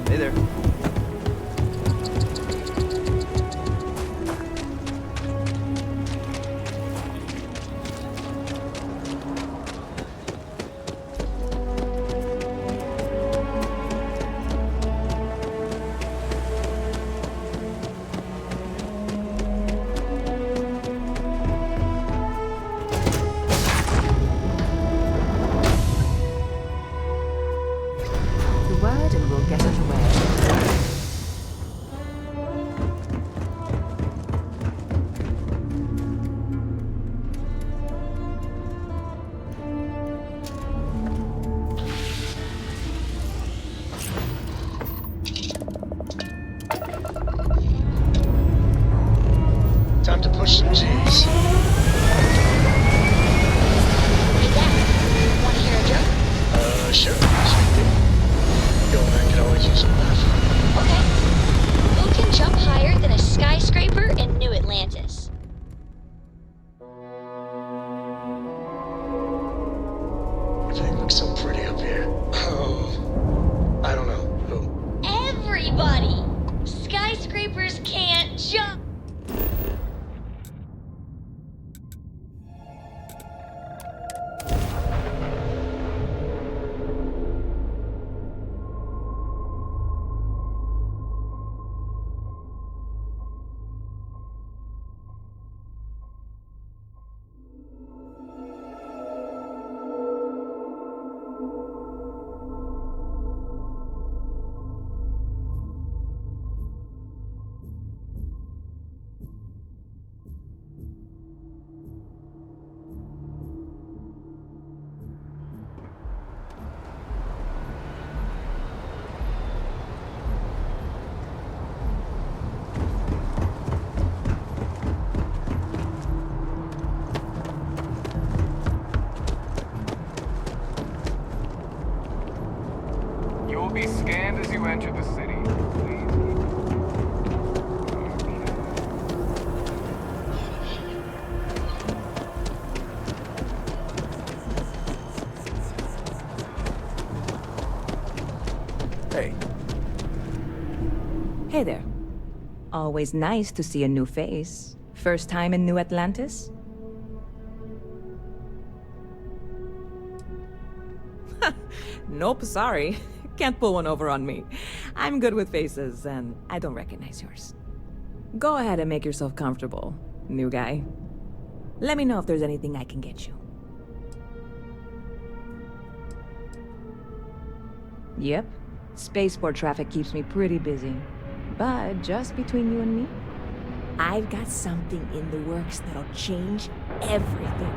Hey there. Time to push some G's. Hey, Dad. Want to hear a joke? Sure. Sweet thing. Yo, man, could always use some laugh. Okay. Who can jump higher than a skyscraper in New Atlantis? Everything looks so pretty up here. Oh, I don't know. Who? Everybody! Skyscrapers can't jump! You will be scanned as you enter the city. Please Hey. Hey there. Always nice to see a new face. First time in New Atlantis? Nope, sorry. Can't pull one over on me. I'm good with faces, and I don't recognize yours. Go ahead and make yourself comfortable, new guy. Let me know if there's anything I can get you. Yep. Spaceport traffic keeps me pretty busy. But just between you and me, I've got something in the works that'll change everything.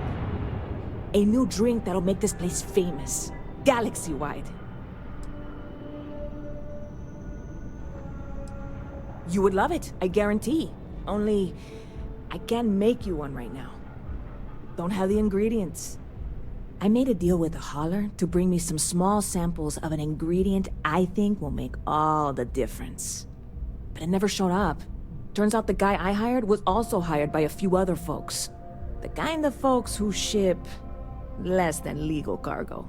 A new drink that'll make this place famous, galaxy-wide. You would love it, I guarantee. Only, I can't make you one right now. Don't have the ingredients. I made a deal with a hauler to bring me some small samples of an ingredient I think will make all the difference. But it never showed up. Turns out the guy I hired was also hired by a few other folks. The kind of folks who ship less than legal cargo.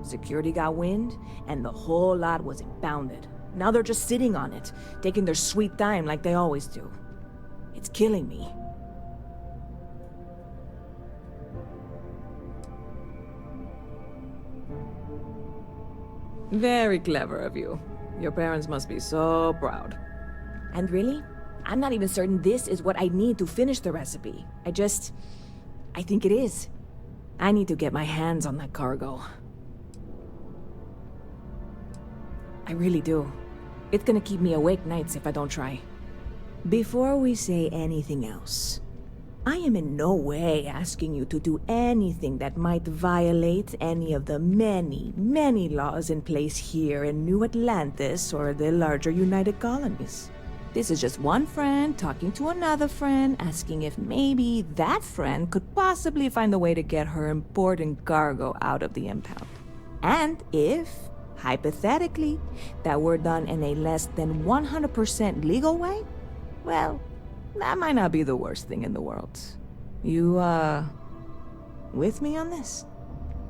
Security got wind, and the whole lot was impounded. Now they're just sitting on it, taking their sweet time like they always do. It's killing me. Very clever of you. Your parents must be so proud. And really, I'm not even certain this is what I need to finish the recipe. I think it is. I need to get my hands on that cargo. I really do. It's gonna keep me awake nights if I don't try. Before we say anything else, I am in no way asking you to do anything that might violate any of the many, many laws in place here in New Atlantis or the larger United Colonies. This is just one friend talking to another friend, asking if maybe that friend could possibly find a way to get her important cargo out of the impound. And if, hypothetically, that were done in a less than 100% legal way, well, that might not be the worst thing in the world. You, with me on this?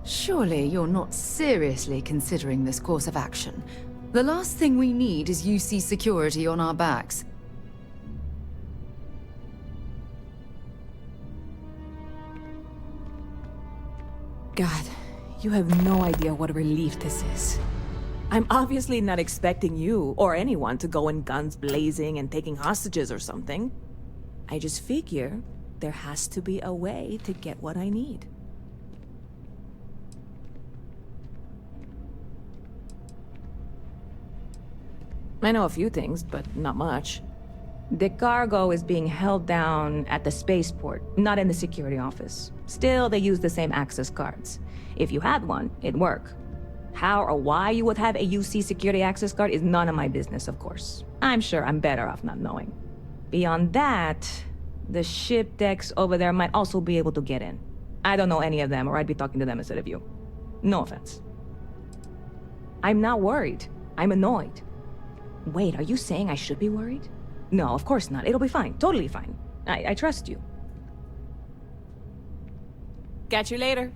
Surely you're not seriously considering this course of action. The last thing we need is UC security on our backs. God, you have no idea what a relief this is. I'm obviously not expecting you or anyone to go in guns blazing and taking hostages or something. I just figure there has to be a way to get what I need. I know a few things, but not much. The cargo is being held down at the spaceport, not in the security office. Still, they use the same access cards. If you had one, it'd work. How or why you would have a UC security access card is none of my business, of course. I'm sure I'm better off not knowing. Beyond that, the ship decks over there might also be able to get in. I don't know any of them, or I'd be talking to them instead of you. No offense. I'm not worried. I'm annoyed. Wait, are you saying I should be worried? No, of course not. It'll be fine. Totally fine. I trust you. Catch you later.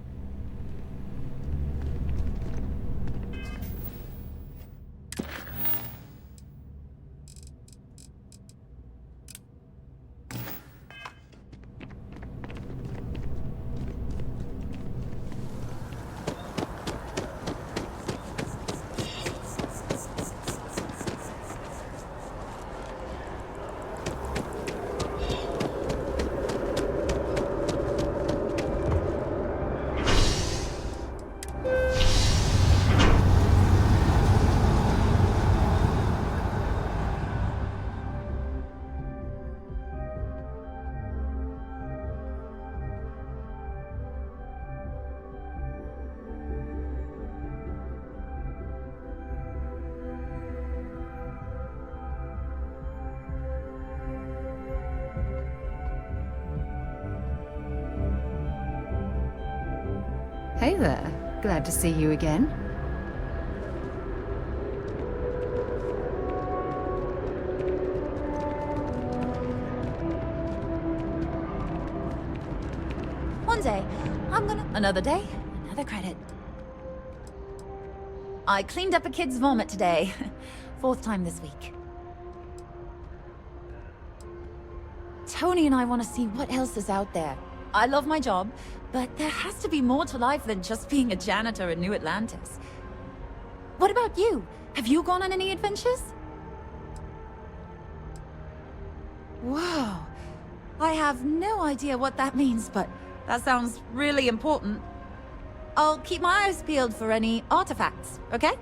Hey there. Glad to see you again. One day, I'm gonna... Another day, another credit. I cleaned up a kid's vomit today. 4th time this week. Tony and I want to see what else is out there. I love my job, but there has to be more to life than just being a janitor in New Atlantis. What about you? Have you gone on any adventures? Whoa. I have no idea what that means, but that sounds really important. I'll keep my eyes peeled for any artifacts, okay?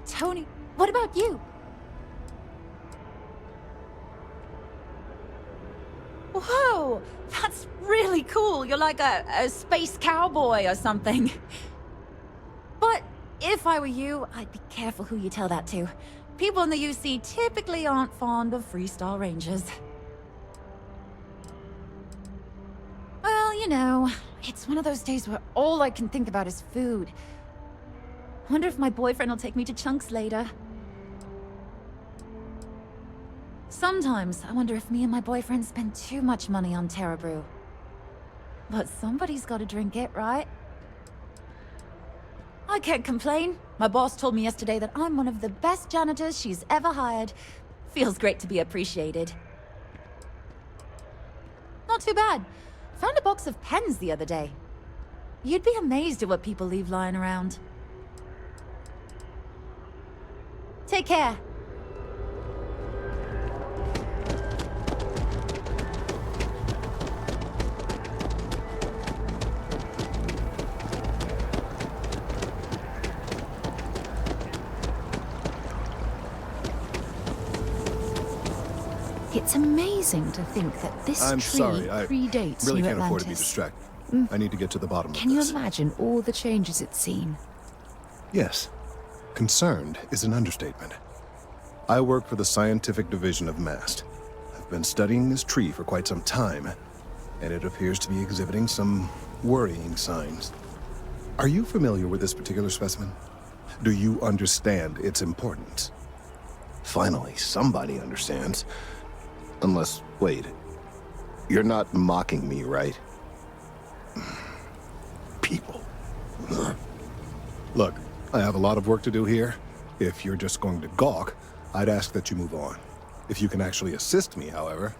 Tony, what about you? Whoa, that's really cool. You're like a space cowboy or something. But if I were you, I'd be careful who you tell that to. People in the UC typically aren't fond of freestyle rangers. Well, you know, it's one of those days where all I can think about is food. Wonder if my boyfriend will take me to Chunks later. Sometimes I wonder if me and my boyfriend spend too much money on Terra Brew. But somebody's gotta drink it, right? I can't complain. My boss told me yesterday that I'm one of the best janitors she's ever hired. Feels great to be appreciated. Not too bad. Found a box of pens the other day. You'd be amazed at what people leave lying around. Take care. It's amazing to think that this I'm tree sorry, I predates really New can't afford to be Atlantis. distracted. I need to get to the bottom Can of you this. imagine all the changes it's seen? Yes. Concerned is an understatement. I work for the scientific division of MAST. I've been studying this tree for quite some time, and it appears to be exhibiting some worrying signs. Are you familiar with this particular specimen? Do you understand its importance? Finally, somebody understands. Unless, wait, you're not mocking me, right? People. Look, I have a lot of work to do here. If you're just going to gawk, I'd ask that you move on. If you can actually assist me, however,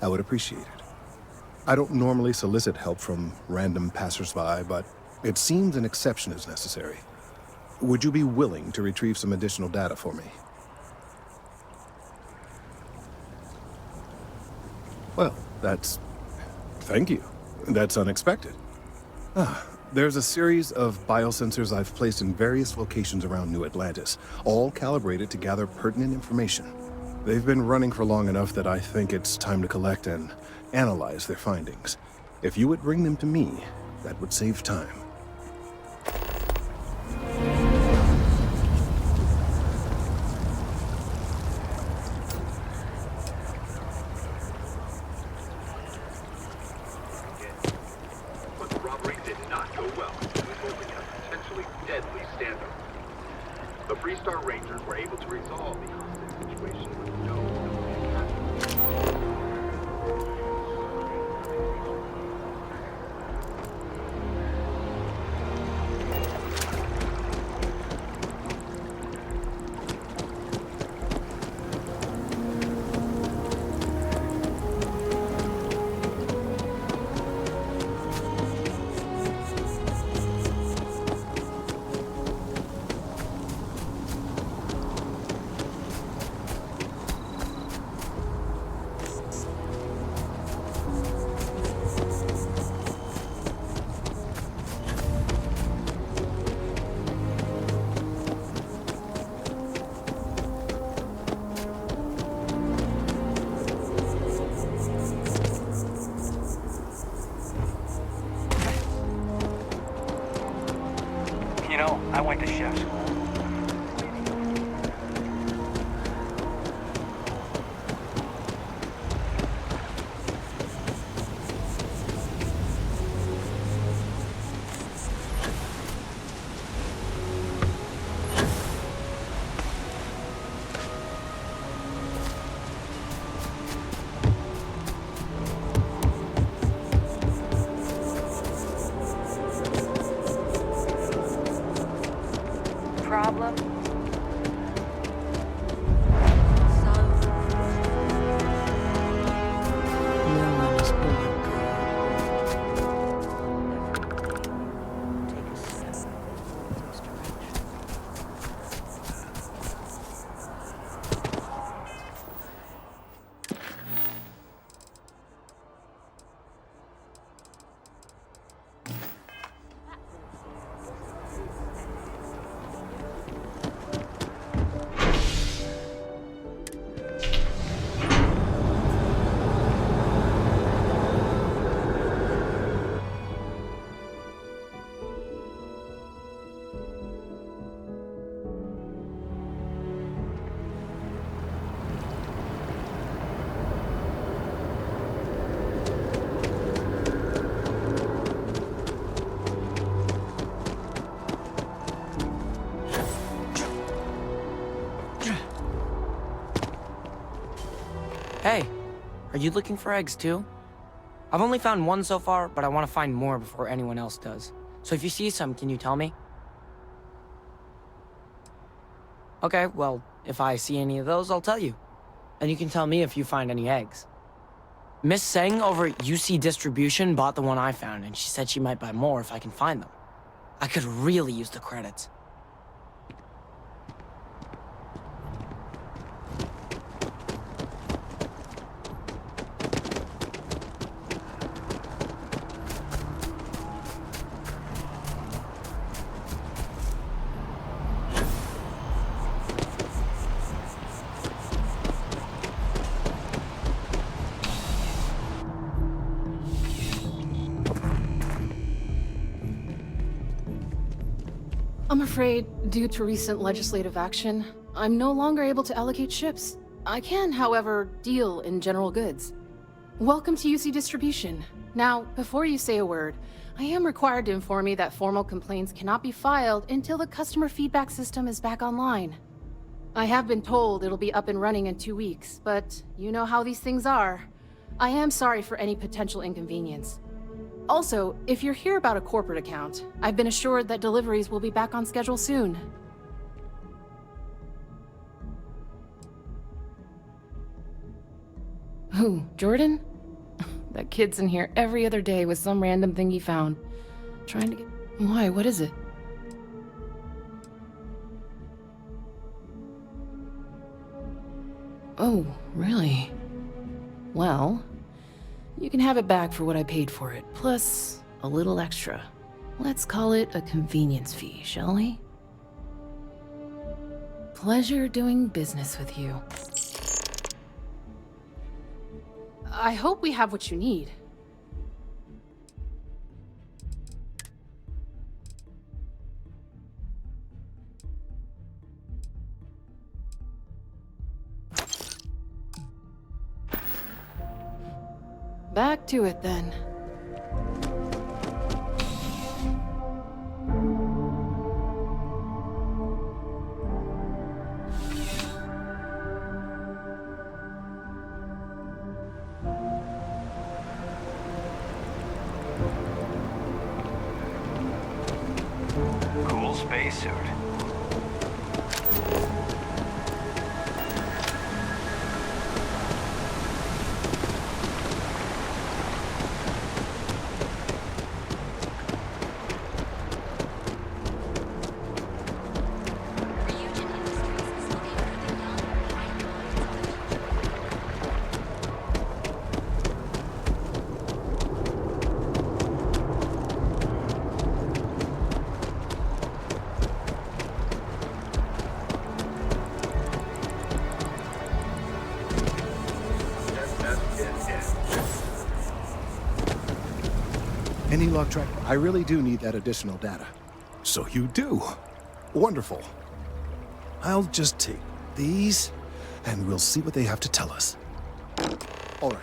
I would appreciate it. I don't normally solicit help from random passersby, but it seems an exception is necessary. Would you be willing to retrieve some additional data for me? Well, thank you. That's unexpected. There's a series of biosensors I've placed in various locations around New Atlantis, all calibrated to gather pertinent information. They've been running for long enough that I think it's time to collect and analyze their findings. If you would bring them to me, that would save time. But the robbery did not go well, resulting in a potentially deadly standoff. The Freestar Rangers were able to resolve the hostage situation with no immediate casualties. You know, I went to chef school. Problem? No one is born good. Take a step in this direction. Hey, are you looking for eggs too? I've only found one so far, but I want to find more before anyone else does. So if you see some, can you tell me? Okay, well, if I see any of those, I'll tell you. And you can tell me if you find any eggs. Miss Seng over at UC Distribution bought the one I found, and she said she might buy more if I can find them. I could really use the credits. I'm afraid, due to recent legislative action, I'm no longer able to allocate ships. I can, however, deal in general goods. Welcome to UC Distribution. Now, before you say a word, I am required to inform you that formal complaints cannot be filed until the customer feedback system is back online. I have been told it'll be up and running in 2 weeks, but you know how these things are. I am sorry for any potential inconvenience. Also, if you're here about a corporate account, I've been assured that deliveries will be back on schedule soon. Who, Jordan? That kid's in here every other day with some random thing he found. Trying to get... Why, what is it? Oh, really? Well, you can have it back for what I paid for it, plus a little extra. Let's call it a convenience fee, shall we? Pleasure doing business with you. I hope we have what you need. Back to it then. Cool spacesuit. Any luck, Track? I really do need that additional data. So you do. Wonderful. I'll just take these, and we'll see what they have to tell us. All right,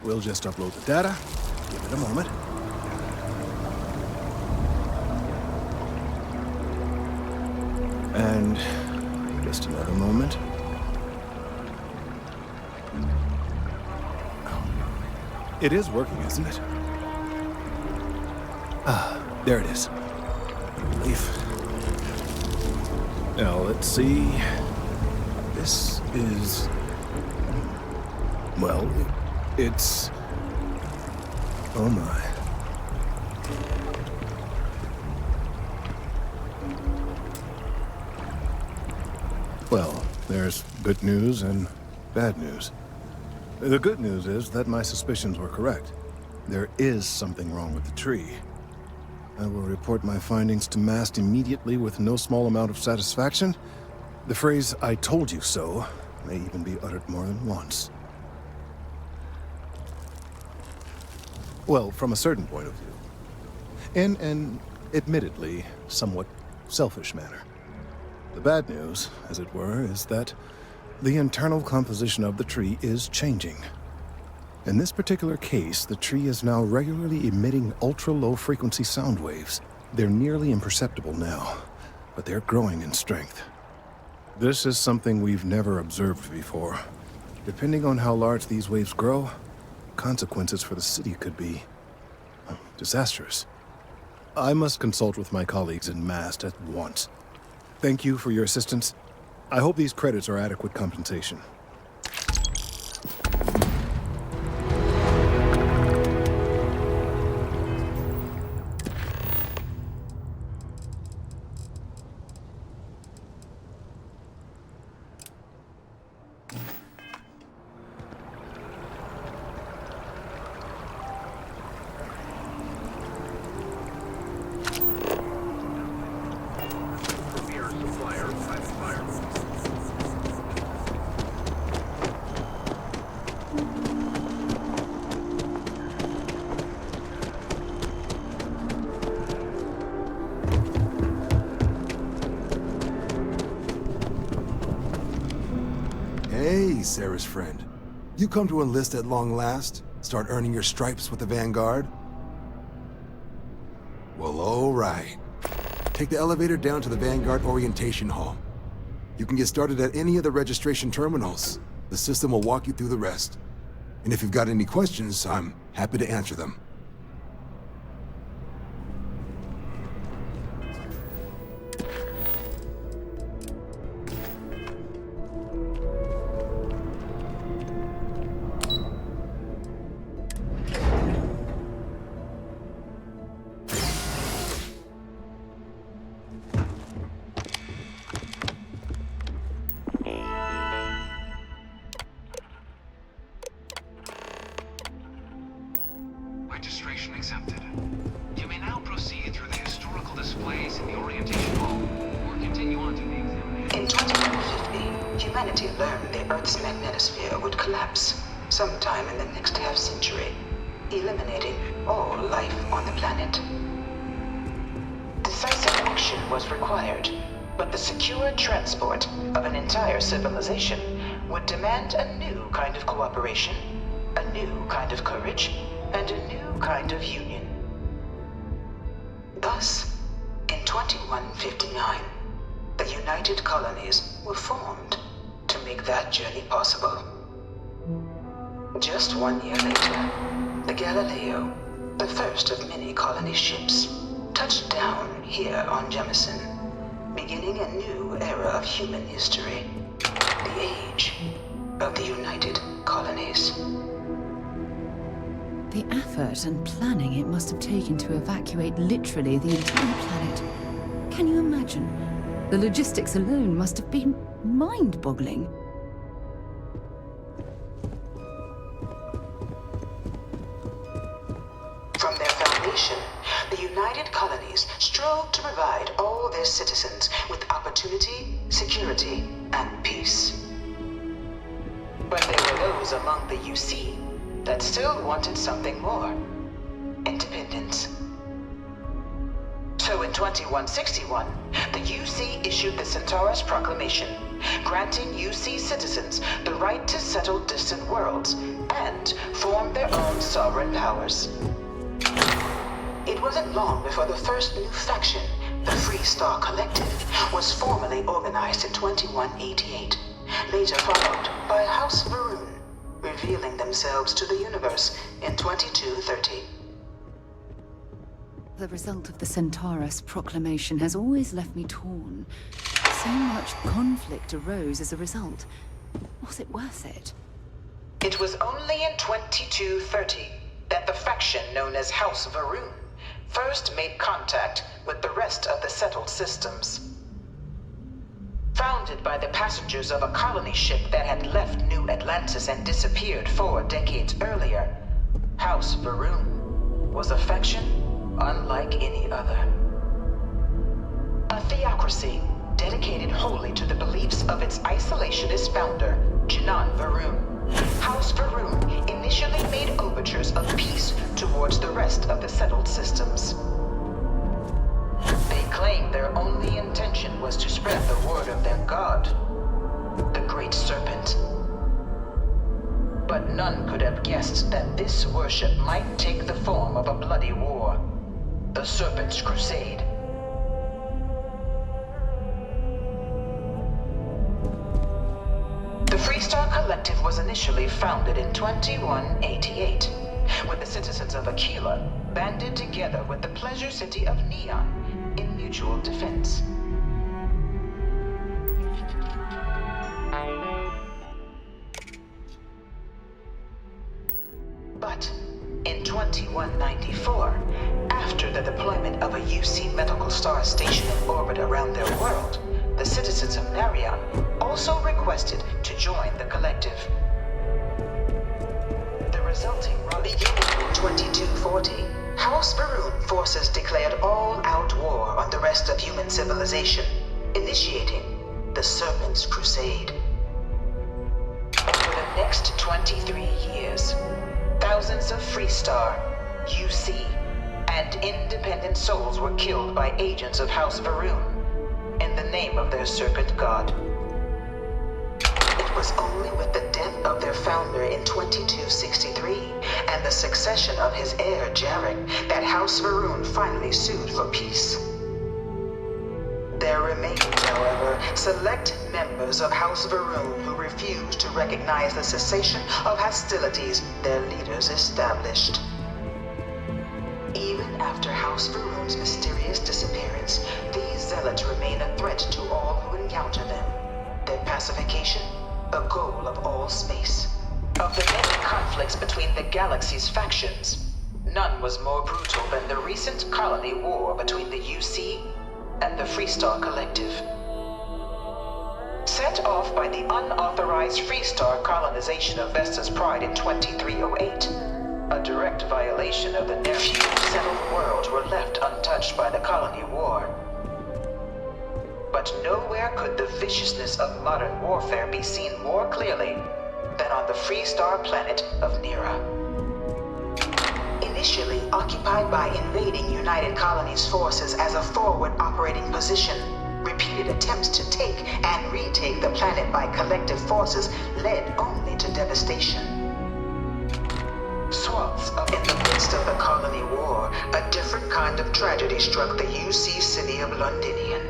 we'll just upload the data. Give it a moment. And just another moment. It is working, isn't it? Ah, there it is. Relief. Now, let's see. This is... Well, it's... Oh my. Well, there's good news and bad news. The good news is that my suspicions were correct. There is something wrong with the tree. I will report my findings to MAST immediately with no small amount of satisfaction. The phrase, "I told you so," may even be uttered more than once. Well, from a certain point of view. In an, admittedly, somewhat selfish manner. The bad news, as it were, is that the internal composition of the tree is changing. In this particular case, the tree is now regularly emitting ultra-low frequency sound waves. They're nearly imperceptible now, but they're growing in strength. This is something we've never observed before. Depending on how large these waves grow, consequences for the city could be disastrous. I must consult with my colleagues in MAST at once. Thank you for your assistance. I hope these credits are adequate compensation. Hey, Sarah's friend. You come to enlist at long last? Start earning your stripes with the Vanguard? Well, all right. Take the elevator down to the Vanguard Orientation Hall. You can get started at any of the registration terminals. The system will walk you through the rest. And if you've got any questions, I'm happy to answer them. humanity learned the Earth's magnetosphere would collapse sometime in the next half-century, eliminating all life on the planet. Decisive action was required, but the secure transport of an entire civilization would demand a new kind of cooperation, a new kind of courage, and a new kind of union. Thus, in 2159, the United Colonies were formed to make that journey possible. Just 1 year later, the Galileo, the first of many colony ships, touched down here on Jemison, beginning a new era of human history, the age of the United Colonies. The effort and planning it must have taken to evacuate literally the entire planet. Can you imagine? The logistics alone must have been mind-boggling. From their foundation, the United Colonies strove to provide all their citizens with opportunity, security, and peace. But there were those among the UC that still wanted something more: independence. So in 2161, the UC issued the Centaurus Proclamation, granting UC citizens the right to settle distant worlds and form their own sovereign powers. It wasn't long before the first new faction, the Free Star Collective, was formally organized in 2188, later followed by House Varun, revealing themselves to the universe in 2230. The result of the Centaurus Proclamation has always left me torn. So much conflict arose as a result. Was it worth it? It was only in 2230 that the faction known as House Varun first made contact with the rest of the settled systems. Founded by the passengers of a colony ship that had left New Atlantis and disappeared 4 decades earlier, House Varun was a faction unlike any other. A theocracy dedicated wholly to the beliefs of its isolationist founder, Janan Varun. House Varun initially made overtures of peace towards the rest of the settled systems. They claimed their only intention was to spread the word of their god, the Great Serpent. But none could have guessed that this worship might take the form of a bloody war, the Serpent's Crusade. The Freestar Collective was initially founded in 2188, when the citizens of Aquila banded together with the pleasure city of Neon in mutual defense. But in 2194, after the deployment of a UC medical star station in orbit around their world, the citizens of Narion also requested to join the collective. The resulting beginning in 2240, House Varun forces declared all-out war on the rest of human civilization, initiating the Serpent's Crusade. For the next 23 years, thousands of Freestar, UC, and independent souls were killed by agents of House Varun in the name of their serpent god. It was only with the death of their founder in 2263 and the succession of his heir Jarek that House Varun finally sued for peace. There remained, however, select members of House Varun who refused to recognize the cessation of hostilities their leaders established. Even after House Varun's mysterious disappearance, these zealots remain a threat to all who encounter them. Their pacification, a goal of all space. Of the many conflicts between the galaxy's factions, none was more brutal than the recent colony war between the UC and the Freestar Collective. Set off by the unauthorized Freestar colonization of Vesta's Pride in 2308, a direct violation of the few settled worlds were left untouched by the colony war. But But nowhere could the viciousness of modern warfare be seen more clearly than on the Freestar planet of Nira. Initially occupied by invading United Colonies forces as a forward operating position, repeated attempts to take and retake the planet by collective forces led only to devastation. Swaths up in the midst of the colony war, a different kind of tragedy struck the UC city of Londinian.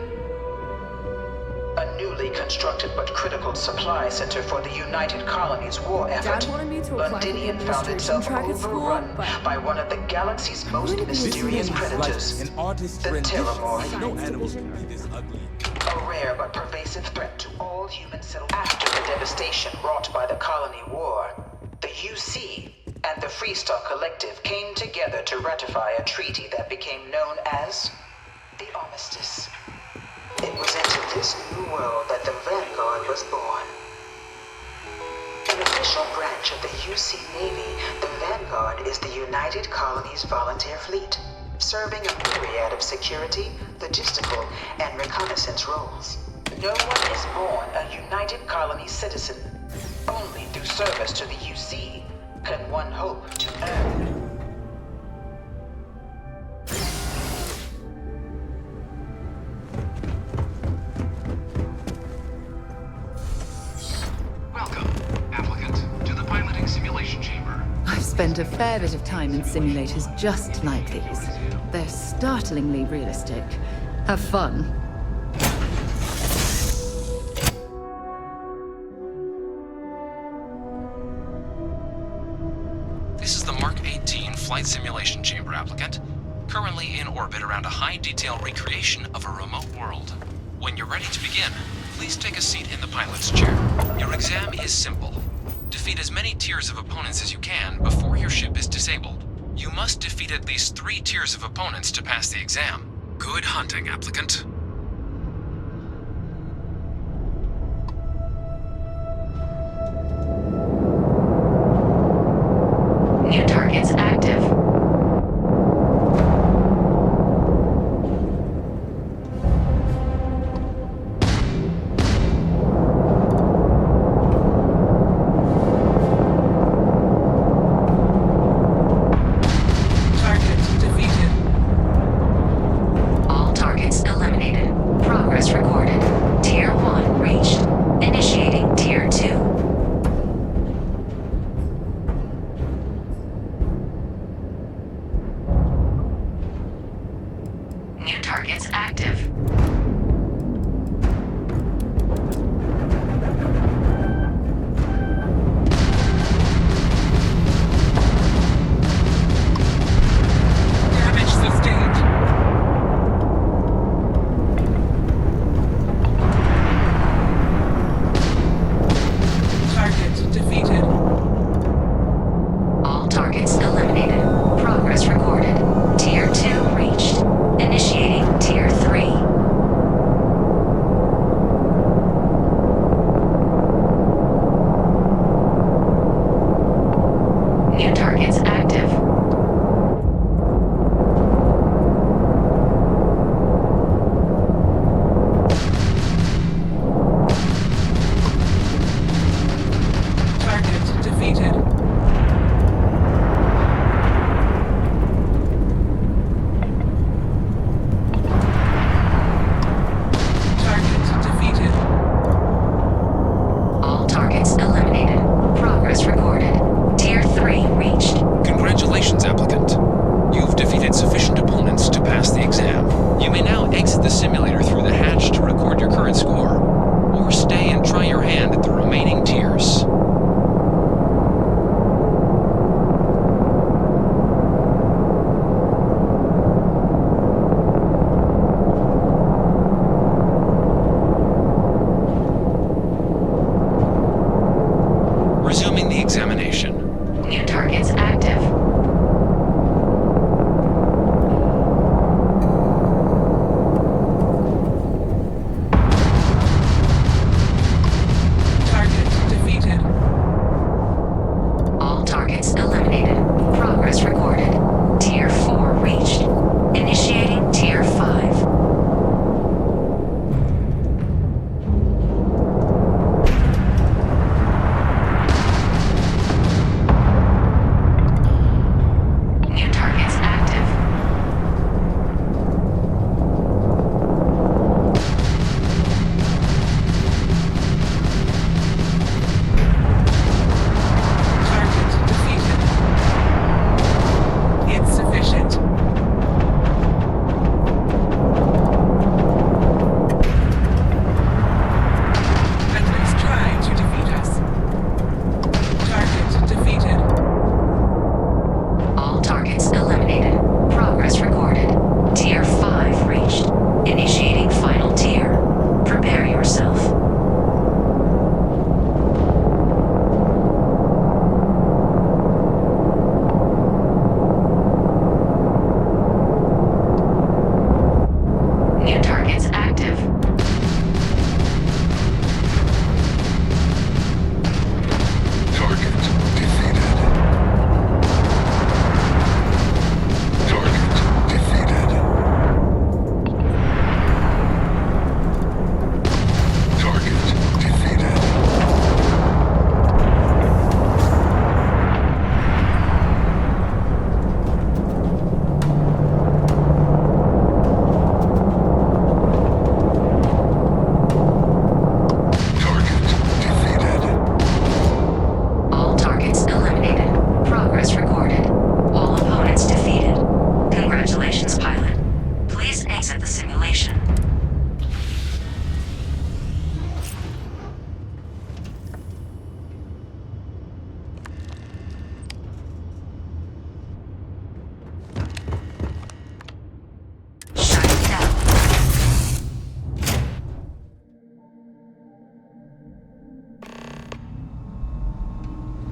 A newly constructed but critical supply center for the United Colonies war effort, Dad wanted me to apply for the Londinian found administration itself track at school, overrun but by one of the galaxy's most mysterious predators, the Terramor. A rare but pervasive threat to all human settlements. After the devastation wrought by the colony war, the UC and the Freestar Collective came together to ratify a treaty that became known as the Armistice. It was into this new world that the Vanguard was born. An official branch of the UC Navy, the Vanguard is the United Colonies Volunteer Fleet, serving a myriad of security, logistical, and reconnaissance roles. No one is born a United Colony citizen. Only through service to the UC can one hope to earn. Welcome, applicant, to the piloting simulation chamber. I've spent a fair bit of time in simulators just like these. They're startlingly realistic. Have fun. This is the Mark 18 flight simulation chamber, applicant. Currently in orbit around a high-detail recreation of a remote world. When you're ready to begin, please take a seat in the pilot's chair. Your exam is simple. Defeat as many tiers of opponents as you can before your ship is disabled. You must defeat at least 3 tiers of opponents to pass the exam. Good hunting, applicant. New targets active. All targets eliminated.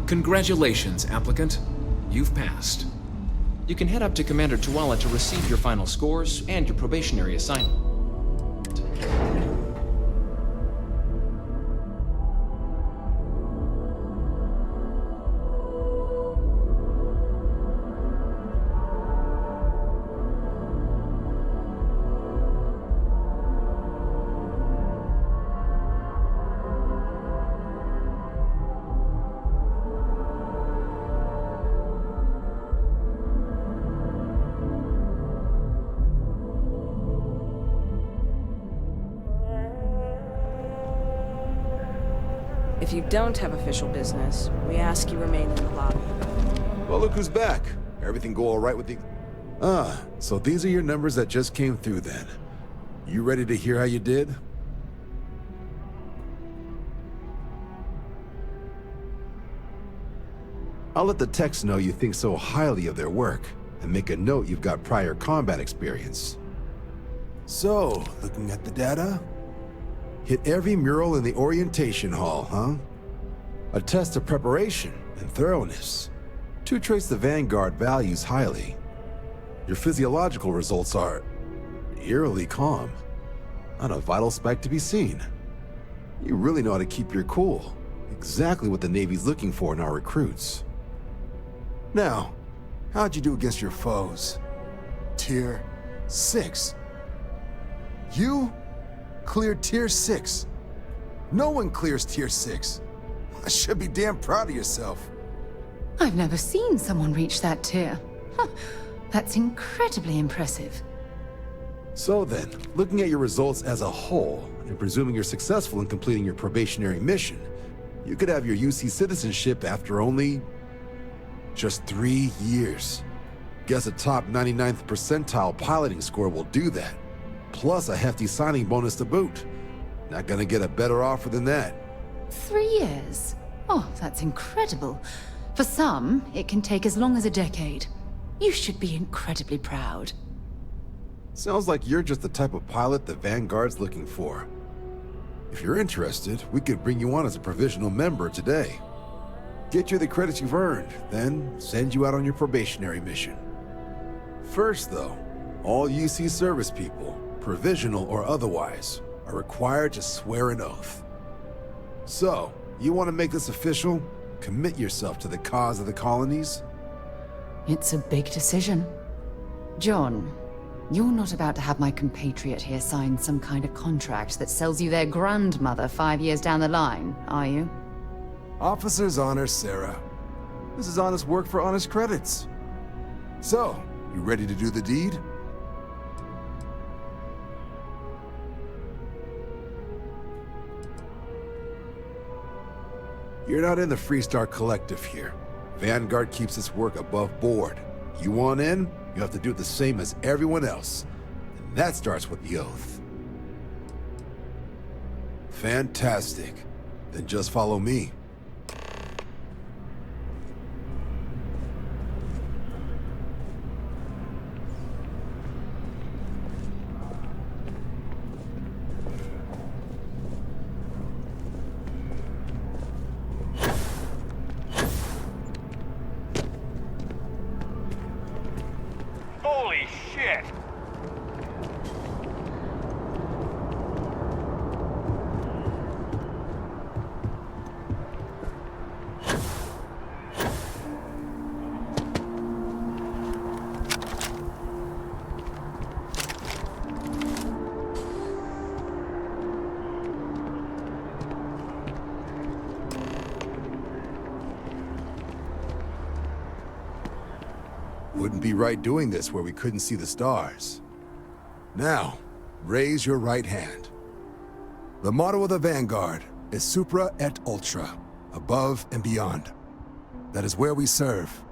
Congratulations, applicant. You've passed. You can head up to Commander Tuala to receive your final scores and your probationary assignment. If you don't have official business, we ask you remain in the lobby. Well, look who's back. Everything go all right with the... So these are your numbers that just came through then. You ready to hear how you did? I'll let the techs know you think so highly of their work, and make a note you've got prior combat experience. So, looking at the data? Hit every mural in the orientation hall, huh? A test of preparation and thoroughness. Two traits the Vanguard values highly. Your physiological results are eerily calm. Not a vital spike to be seen. You really know how to keep your cool. Exactly what the Navy's looking for in our recruits. Now, how'd you do against your foes? Tier 6. You cleared Tier 6. No one clears Tier 6. I should be damn proud of yourself. I've never seen someone reach that tier. Huh, that's incredibly impressive. So then, looking at your results as a whole, and presuming you're successful in completing your probationary mission, you could have your UC citizenship after only... just 3 years. Guess a top 99th percentile piloting score will do that. Plus a hefty signing bonus to boot. Not gonna get a better offer than that. 3 years? Oh, that's incredible. For some, it can take as long as a decade. You should be incredibly proud. Sounds like you're just the type of pilot the Vanguard's looking for. If you're interested, we could bring you on as a provisional member today. Get you the credits you've earned, then send you out on your probationary mission. First, though, all UC service people, provisional or otherwise, are required to swear an oath. So, you want to make this official? Commit yourself to the cause of the colonies? It's a big decision. John, you're not about to have my compatriot here sign some kind of contract that sells you their grandmother 5 years down the line, are you? Officer's honor, Sarah. This is honest work for honest credits. So, you ready to do the deed? You're not in the Freestar Collective here. Vanguard keeps its work above board. You want in, you have to do the same as everyone else. And that starts with the oath. Fantastic. Then just follow me. Holy shit! Wouldn't be right doing this where we couldn't see the stars. Now, raise your right hand. The motto of the Vanguard is Supra et Ultra, above and beyond. That is where we serve,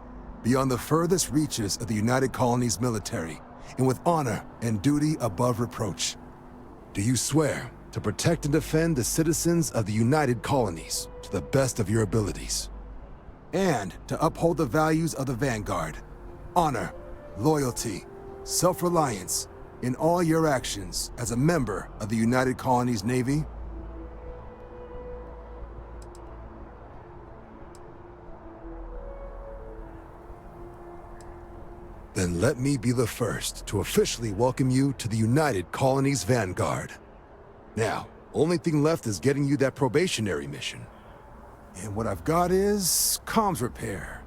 beyond the furthest reaches of the United Colonies military, and with honor and duty above reproach. Do you swear to protect and defend the citizens of the United Colonies to the best of your abilities? And to uphold the values of the Vanguard, honor, loyalty, self-reliance in all your actions as a member of the United Colonies Navy? Then let me be the first to officially welcome you to the United Colonies Vanguard. Now, only thing left is getting you that probationary mission. And what I've got is comms repair.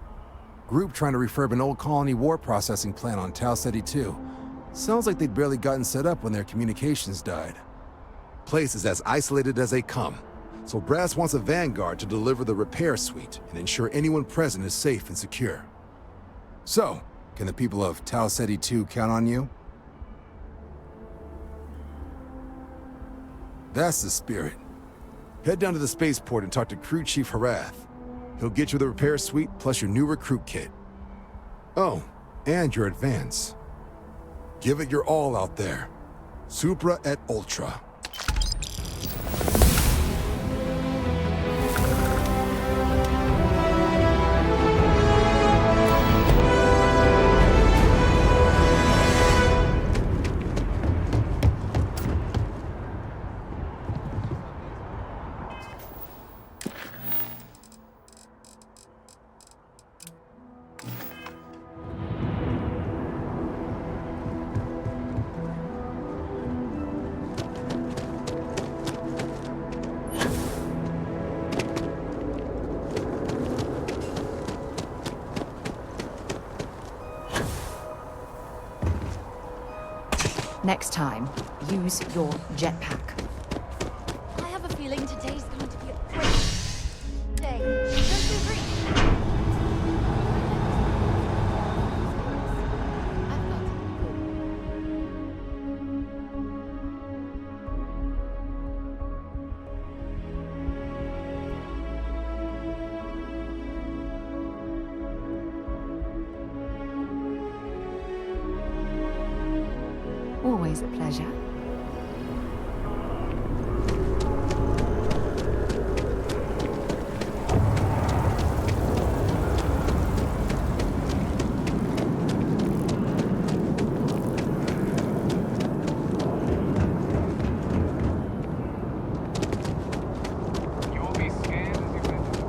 Group trying to refurb an old colony war processing plant on Tau Ceti 2. Sounds like they'd barely gotten set up when their communications died. Place is as isolated as they come, so Brass wants a Vanguard to deliver the repair suite and ensure anyone present is safe and secure. So, can the people of Tau Ceti 2 count on you? That's the spirit. Head down to the spaceport and talk to Crew Chief Harath. He'll get you the repair suite plus your new recruit kit. Oh, and your advance. Give it your all out there. Supra et Ultra. Next time, use your jetpack. I have a feeling today's going to be a great day. Don't you agree? Always a pleasure. You will be scanned as you enter.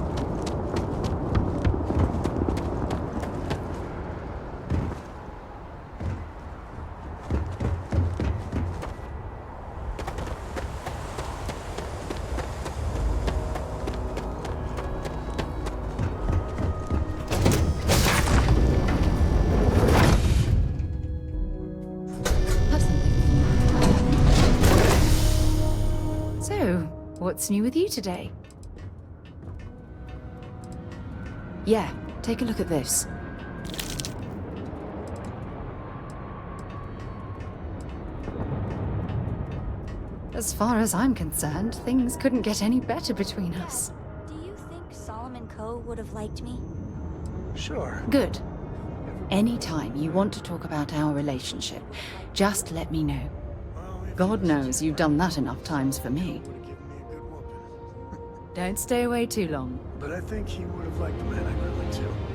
So, what's new with you today? Yeah, take a look at this. As far as I'm concerned, things couldn't get any better between us. Do you think Solomon Coe would have liked me? Sure. Good. Anytime you want to talk about our relationship, just let me know. God knows you've done that enough times for me. Don't stay away too long. But I think he would have liked the man I grew into.